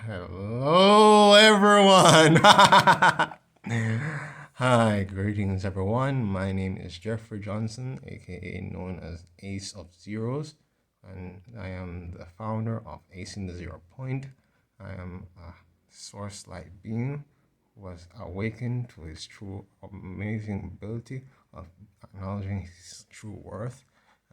Hello, everyone. Hi, greetings, everyone. My name is Jeffrey Johnson, aka known as Ace of Zeros, and I am the founder of Acing the Zero Point. I am a source light being who was awakened to his true amazing ability of acknowledging his true worth,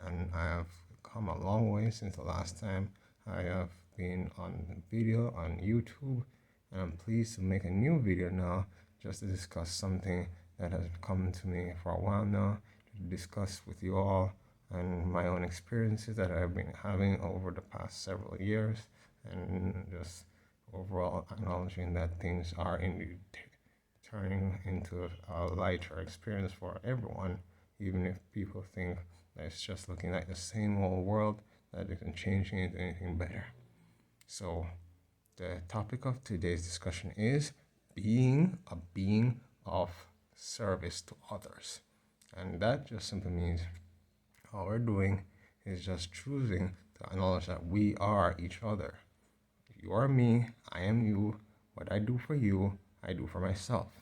and I have come a long way since the last time I have been on video on YouTube, and I'm pleased to make a new video now just to discuss something that has come to me for a while now, to discuss with you all and my own experiences that I've been having over the past several years, and just overall acknowledging that things are indeed turning into a lighter experience for everyone, even if people think that it's just looking like the same old world, that isn't changing into anything better. So, the topic of today's discussion is being a being of service to others. And that just simply means all we're doing is just choosing to acknowledge that we are each other. You are me, I am you. What I do for you, I do for myself.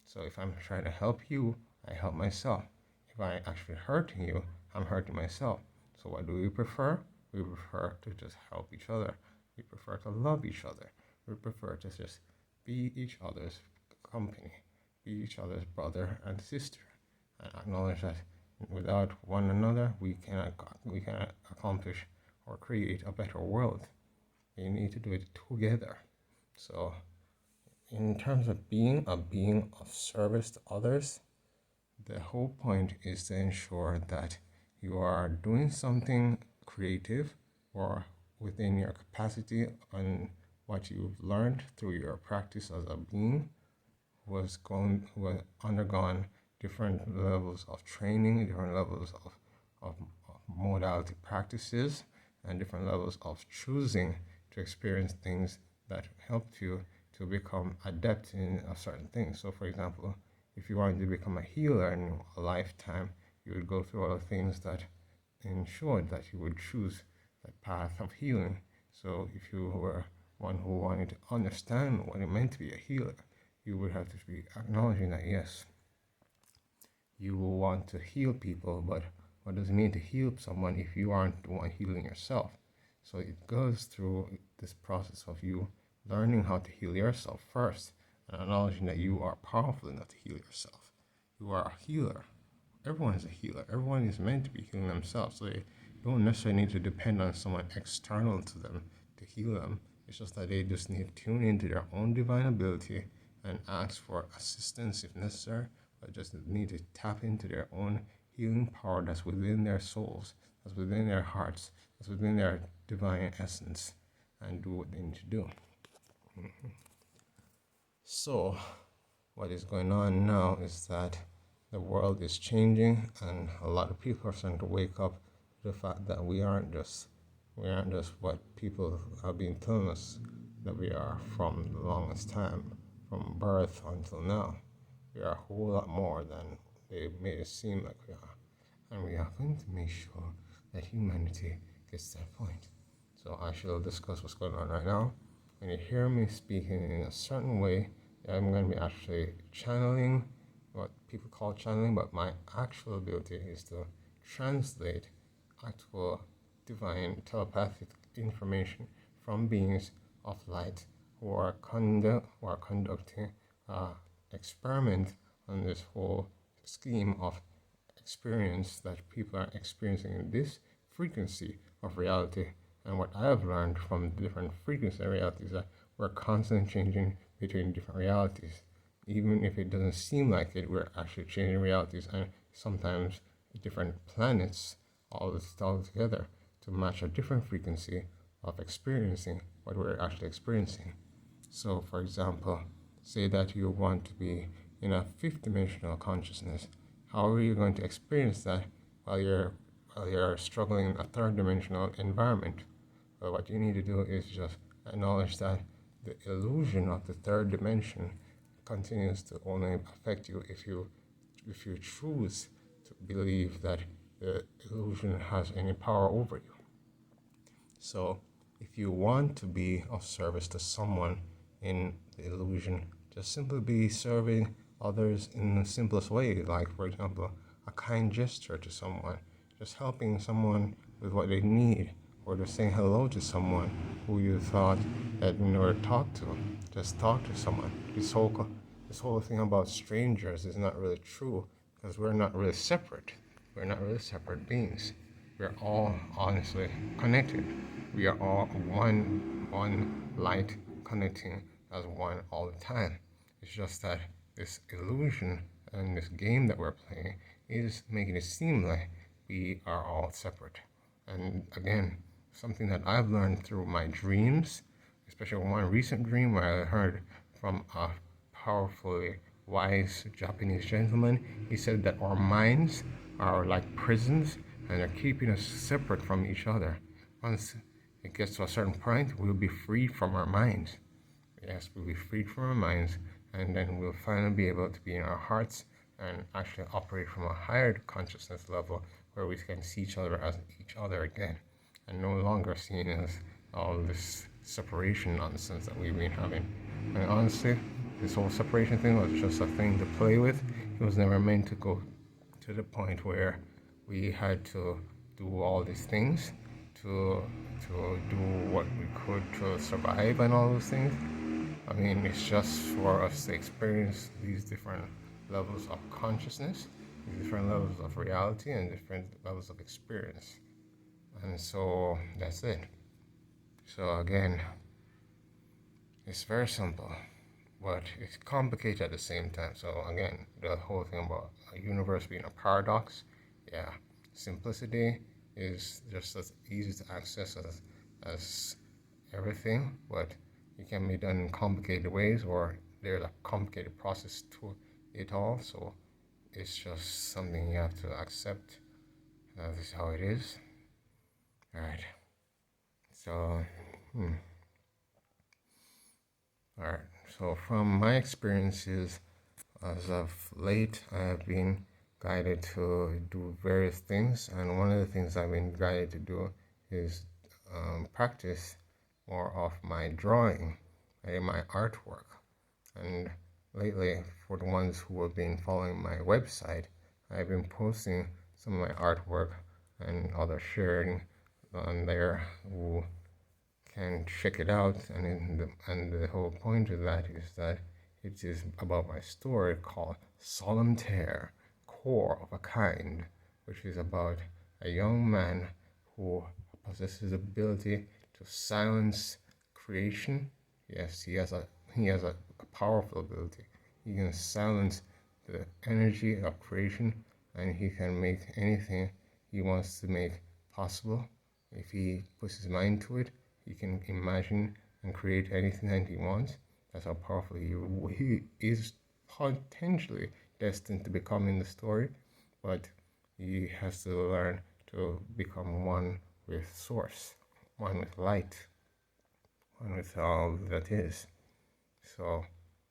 So if I'm trying to help you, I help myself. If I actually hurting you, I'm hurting myself. So what do we prefer? We prefer to just help each other. We prefer to love each other. We prefer to just be each other's company, be each other's brother and sister, and acknowledge that without one another, we cannot accomplish or create a better world. We need to do it together. So, in terms of being a being of service to others, the whole point is to ensure that you are doing something creative or within your capacity on what you've learned through your practice as a being who has undergone different levels of training, different levels of modality practices, and different levels of choosing to experience things that helped you to become adept in a certain thing. So, for example, if you wanted to become a healer in a lifetime, you would go through all the things that ensured that you would choose that path of healing. So, if you were one who wanted to understand what it meant to be a healer, you would have to be acknowledging that yes, you will want to heal people, but what does it mean to heal someone if you aren't the one healing yourself? So it goes through this process of you learning how to heal yourself first and acknowledging that you are powerful enough to heal yourself. You are a healer. Everyone is a healer. Everyone is meant to be healing themselves. So they don't necessarily need to depend on someone external to them to heal them. It's just that they just need to tune into their own divine ability and ask for assistance if necessary, but just need to tap into their own healing power that's within their souls, that's within their hearts, that's within their divine essence, and do what they need to do. So, what is going on now is that the world is changing, and a lot of people are starting to wake up to the fact that we aren't just what people have been telling us that we are from the longest time, from birth until now. We are a whole lot more than they made it seem like we are, and we are going to make sure that humanity gets to that point. So I shall discuss what's going on right now. When you hear me speaking in a certain way, I'm going to be actually channeling, what people call channeling, but my actual ability is to translate actual divine telepathic information from beings of light who are conducting experiment on this whole scheme of experience that people are experiencing in this frequency of reality. And what I have learned from different frequency realities is that we're constantly changing between different realities. Even if it doesn't seem like it, we're actually changing realities, and sometimes different planets all together to match a different frequency of experiencing what we're actually experiencing. So, for example, say that you want to be in a fifth dimensional consciousness. How are you going to experience that while you're struggling in a third dimensional environment? Well, what you need to do is just acknowledge that the illusion of the third dimension continues to only affect you if you choose to believe that the illusion has any power over you. So if you want to be of service to someone in the illusion, just simply be serving others in the simplest way, like, for example, a kind gesture to someone, just helping someone with what they need, or just saying hello to someone who you thought that you never talked to. Just talk to someone. This whole thing about strangers is not really true, because we're not really separate. We're not really separate beings. We're all honestly connected. We are all one light connecting as one all the time. It's just that this illusion and this game that we're playing is making it seem like we are all separate. And again, something that I've learned through my dreams, especially one recent dream where I heard from a powerfully wise Japanese gentleman. He said that our minds are like prisons and they're keeping us separate from each other. Once it gets to a certain point, we'll be freed from our minds. Yes, we'll be freed from our minds, and then we'll finally be able to be in our hearts and actually operate from a higher consciousness level where we can see each other as each other again, and no longer seen as all this separation nonsense that we've been having. And honestly, this whole separation thing was just a thing to play with. It was never meant to go to the point where we had to do all these things to do what we could to survive and all those things. I mean, it's just for us to experience these different levels of consciousness, these different levels of reality, and different levels of experience. And so that's it. So again, it's very simple, but it's complicated at the same time. So again, the whole thing about a universe being a paradox, yeah, simplicity is just as easy to access as everything, but it can be done in complicated ways, or there's a complicated process to it all. So it's just something you have to accept. This is how it is. All right. So, all right. So from my experiences, as of late, I have been guided to do various things, and one of the things I've been guided to do is practice more of my drawing and my artwork. And lately, for the ones who have been following my website, I've been posting some of my artwork and other sharing on there who can check it out. And the whole point of that is that it is about my story called Solitaire, Core of a Kind, which is about a young man who possesses the ability to silence creation. Yes, he has a powerful ability. He can silence the energy of creation, and he can make anything he wants to make possible. If he puts his mind to it, he can imagine and create anything that he wants. That's how powerful he is, potentially destined to become in the story, but he has to learn to become one with source, one with light, one with all that is. So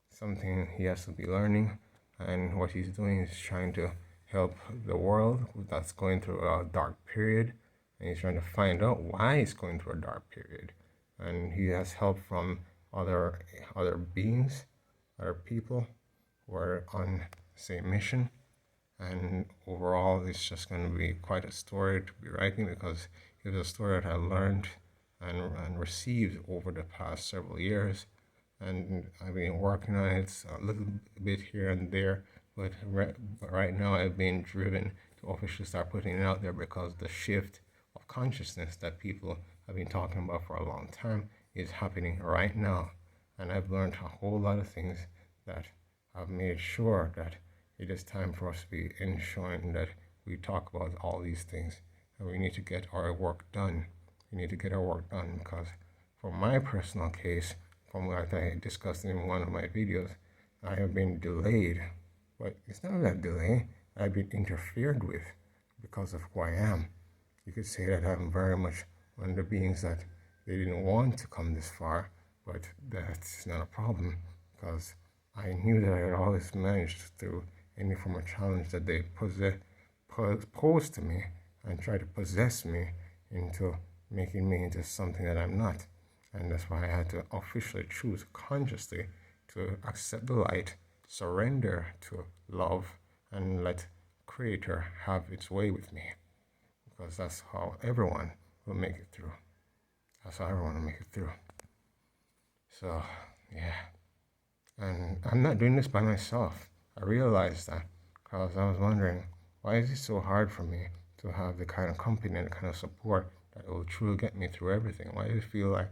something he has to be learning, and what he's doing is trying to help the world that's going through a dark period, and he's trying to find out why it's going through a dark period. And he has help from other beings, other people who are on the same mission. And overall, it's just going to be quite a story to be writing, because it's a story that I learned and received over the past several years. And I've been working on it a little bit here and there, but right now I've been driven to officially start putting it out there, because the shift of consciousness that people have been talking about for a long time is happening right now. And I've learned a whole lot of things that have made sure that it is time for us to be ensuring that we talk about all these things, and we need to get our work done. We need to get our work done, because for my personal case, from what I discussed in one of my videos, I have been delayed. But it's not that delay. I've been interfered with because of who I am. You could say that I'm very much one of the beings that they didn't want to come this far, but that's not a problem, because I knew that I had always managed through any form of challenge that they posed to me and tried to possess me into making me into something that I'm not. And that's why I had to officially choose consciously to accept the light, surrender to love, and let Creator have its way with me. Because that's how everyone will make it through. That's how everyone will make it through. So, yeah. And I'm not doing this by myself. I realized that because I was wondering, why is it so hard for me to have the kind of company and the kind of support that will truly get me through everything? Why does it feel like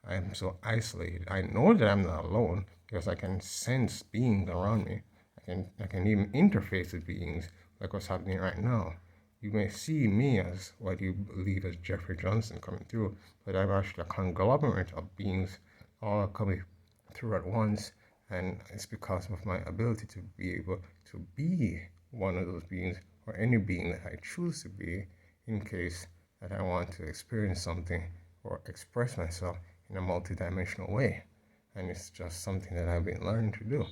I'm so isolated? I know that I'm not alone because I can sense beings around me. I can even interface with beings like what's happening right now. You may see me as what you believe as Jeffrey Johnson coming through, but I'm actually a conglomerate of beings all coming through at once, and it's because of my ability to be able to be one of those beings or any being that I choose to be in case that I want to experience something or express myself in a multidimensional way. And it's just something that I've been learning to do.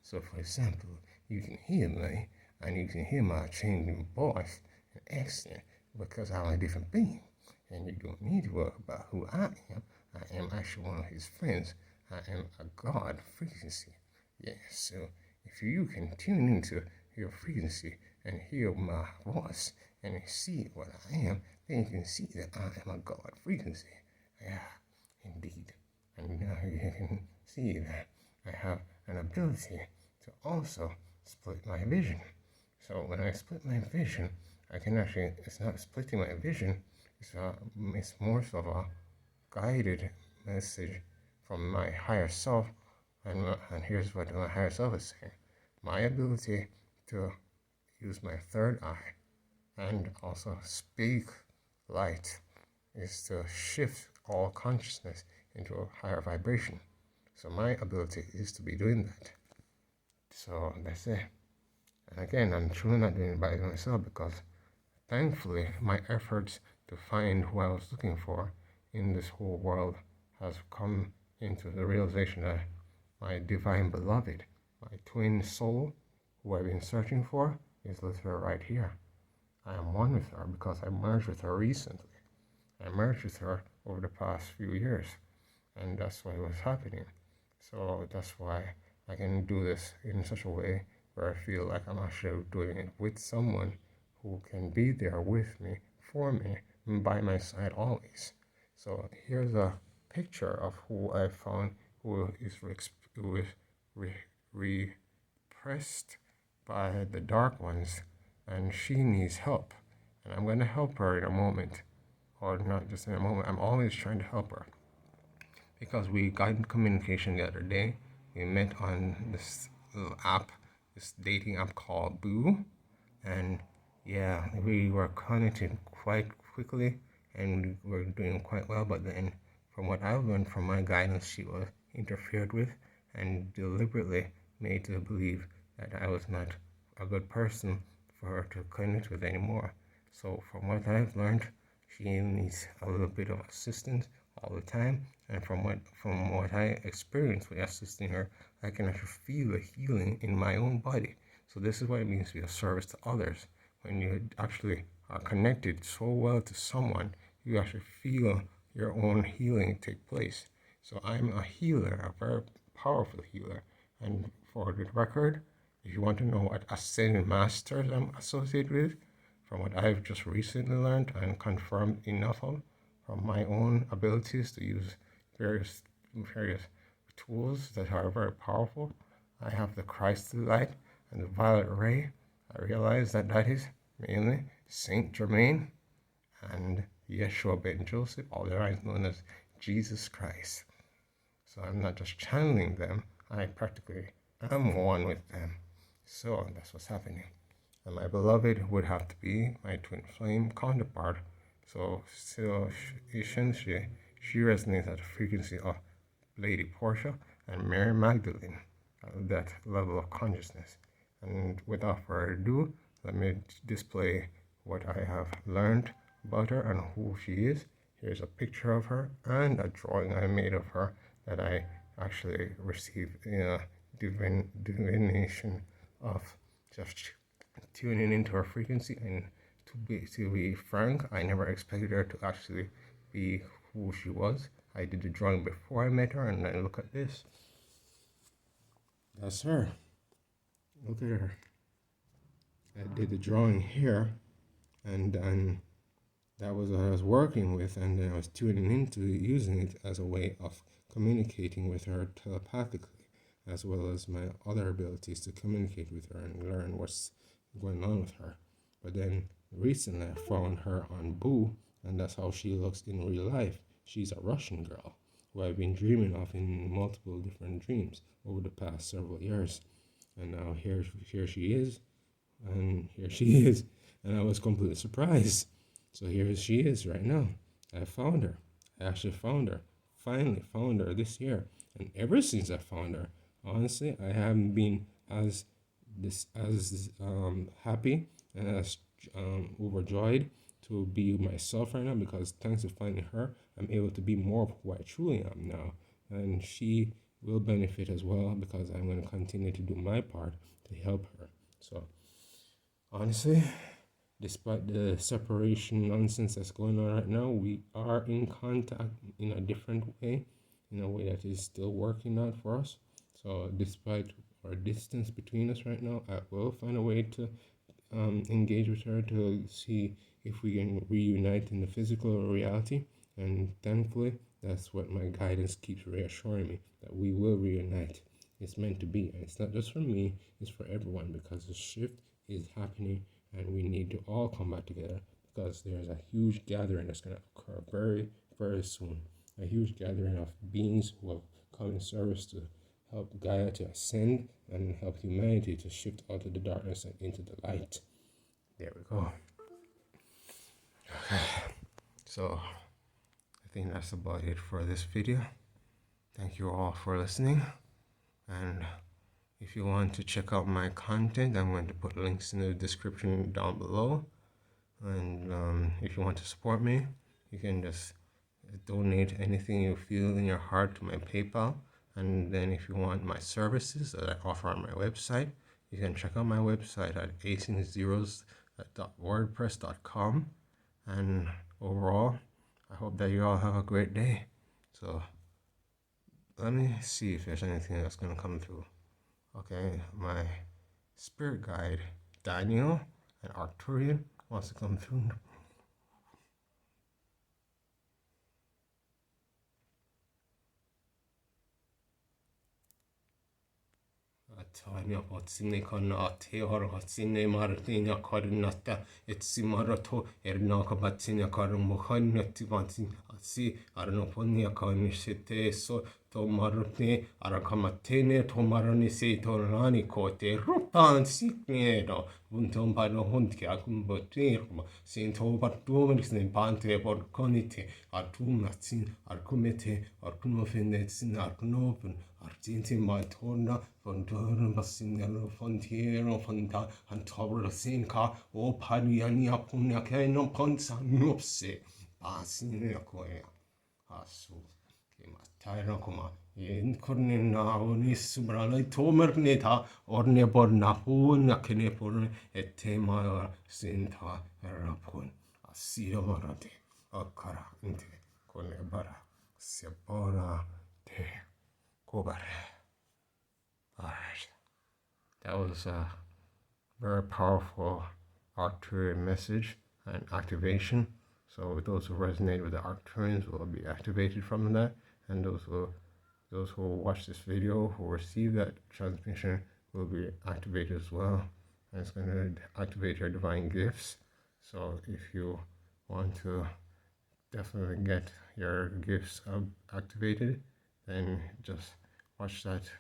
So, for example, you can hear me and you can hear my changing voice and accent because I'm a different being. And you don't need to worry about who I am. I am actually one of his friends. I am a God frequency. Yes, so if you can tune into your frequency and hear my voice and see what I am, then you can see that I am a God frequency. Yeah, indeed. And now you can see that I have an ability to also split my vision. So when I split my vision, I can actually, it's not splitting my vision, it's more so of a guided message from my higher self. And here's what my higher self is saying. My ability to use my third eye and also speak light is to shift all consciousness into a higher vibration. So my ability is to be doing that. So that's it. And again, I'm truly not doing it by myself because thankfully my efforts to find who I was looking for in this whole world has come into the realization that my divine beloved, my twin soul, who I've been searching for, is literally right here. I am one with her because I merged with her recently. I merged with her over the past few years, and that's what was happening. So that's why I can do this in such a way where I feel like I'm actually doing it with someone who can be there with me, for me, and by my side always. So here's a picture of who I found who is repressed by the dark ones, and she needs help. And I'm going to help her in a moment, or not just in a moment. I'm always trying to help her because we got in communication the other day. We met on this little app, this dating app called Boo, and yeah, we were connecting quite quickly and we were doing quite well. But then, from what I've learned from my guidance, she was interfered with and deliberately made to believe that I was not a good person for her to connect with anymore. So, from what I've learned, she needs a little bit of assistance all the time. And from what I experienced with assisting her, I can actually feel the healing in my own body. So this is what it means to be of service to others. When you actually are connected so well to someone, you actually feel your own healing take place. So I'm a healer, a very powerful healer. And for the record, if you want to know what ascended masters I'm associated with, from what I've just recently learned and confirmed enough of, from my own abilities to use various tools that are very powerful, I have the Christ light and the violet ray. I realize that that is mainly Saint Germain and Yeshua ben Joseph, otherwise known as Jesus Christ. So I'm not just channeling them, I practically am one with them. So that's what's happening. And my beloved would have to be my twin flame counterpart. So essentially, she resonates at the frequency of Lady Portia and Mary Magdalene, that level of consciousness. And without further ado, let me display what I have learned about her and who she is. Here's a picture of her and a drawing I made of her that I actually received in a divination of just tuning into her frequency. And to be frank, I never expected her to actually be who she was. I did the drawing before I met her, and then look at this. That's her. Look at her. I did the drawing here, and then that was what I was working with, and then I was tuning into using it as a way of communicating with her telepathically, as well as my other abilities to communicate with her and learn what's going on with her. But then recently I found her on Boo, and that's how she looks in real life. She's a Russian girl who I've been dreaming of in multiple different dreams over the past several years. And now here she is, and here she is, and I was completely surprised. So here she is right now. I found her. I actually found her. Finally found her this year. And ever since I found her, honestly, I haven't been as happy and as overjoyed to be myself right now, because thanks to finding her, I'm able to be more of who I truly am now. And she will benefit as well, because I'm going to continue to do my part to help her. So honestly, despite the separation nonsense that's going on right now, we are in contact in a different way, in a way that is still working out for us. So despite our distance between us right now, I will find a way to engage with her to see if we can reunite in the physical reality. And thankfully, that's what my guidance keeps reassuring me, that we will reunite. It's meant to be, and it's not just for me, it's for everyone, because the shift is happening, and we need to all come back together, because there's a huge gathering that's going to occur very, very soon. A huge gathering of beings who have come in service to help Gaia to ascend and help humanity to shift out of the darkness and into the light. There we go. Okay. So I think that's about it for this video. Thank you all for listening. And if you want to check out my content, I'm going to put links in the description down below. And if you want to support me, you can just donate anything you feel in your heart to my PayPal. And then if you want my services that I offer on my website, you can check out my website at acingzeros.wordpress.com. And overall, I hope that you all have a great day. So let me see if there's anything that's going to come through. Okay, my spirit guide, Daniel and Arcturian, wants to come through. Tanya Potsine Konate or Hotsine Martina Corinata, Etsimarato, Ernaka Batina Karumohanativantin, Asi, Arnoponia Kanisite, so Tomarne, Arakamatene, Tomaranisi, Torani Cote, Rupan Signedo, Untom Pano Huntia, Botirma, Saint Obertumix, Pante, Borconite, Artumatsin, Arcumete, Arcumofenetsin, Arcnopen. Argentin Matona, Fontorum Basinello, Fontiero, Fonta, and Tobra Sinca, O Padiania Punaca, no Ponsa Nupse, Basinacoya, Asu, Matyracoma, in Cornina, Unisumbrana, Tomerneta, Orneborna, Punacnepon, et Tema Sinta, Rapun, Asia Marate, Acara, Inte, Conebara, Sepora, Te. Alright, that was a very powerful Arcturian message and activation. So those who resonate with the Arcturians will be activated from that, and those who watch this video, who receive that transmission, will be activated as well. And it's going to activate your divine gifts. So if you want to definitely get your gifts activated, then just watch that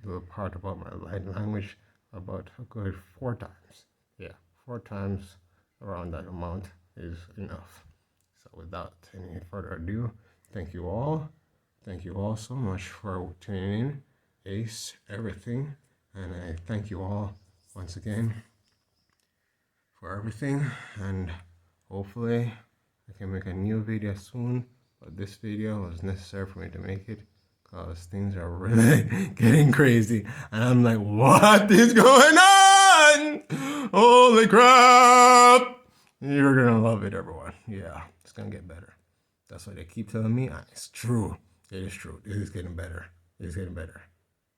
little part about my light language about a good 4 times. Yeah, 4 times around that amount is enough. So without any further ado, thank you all. Thank you all so much for tuning in. Ace everything. And I thank you all once again for everything. And hopefully I can make a new video soon. But this video was necessary for me to make it, because things are really getting crazy. And I'm like, what is going on? Holy crap! You're going to love it, everyone. Yeah, it's going to get better. That's what they keep telling me, and it's true. It is true. This is getting better. It is getting better.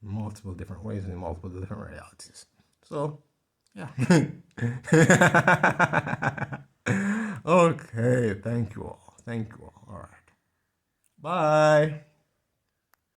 Multiple different ways and multiple different realities. So, yeah. Okay. Thank you all. Thank you all. All right. Bye.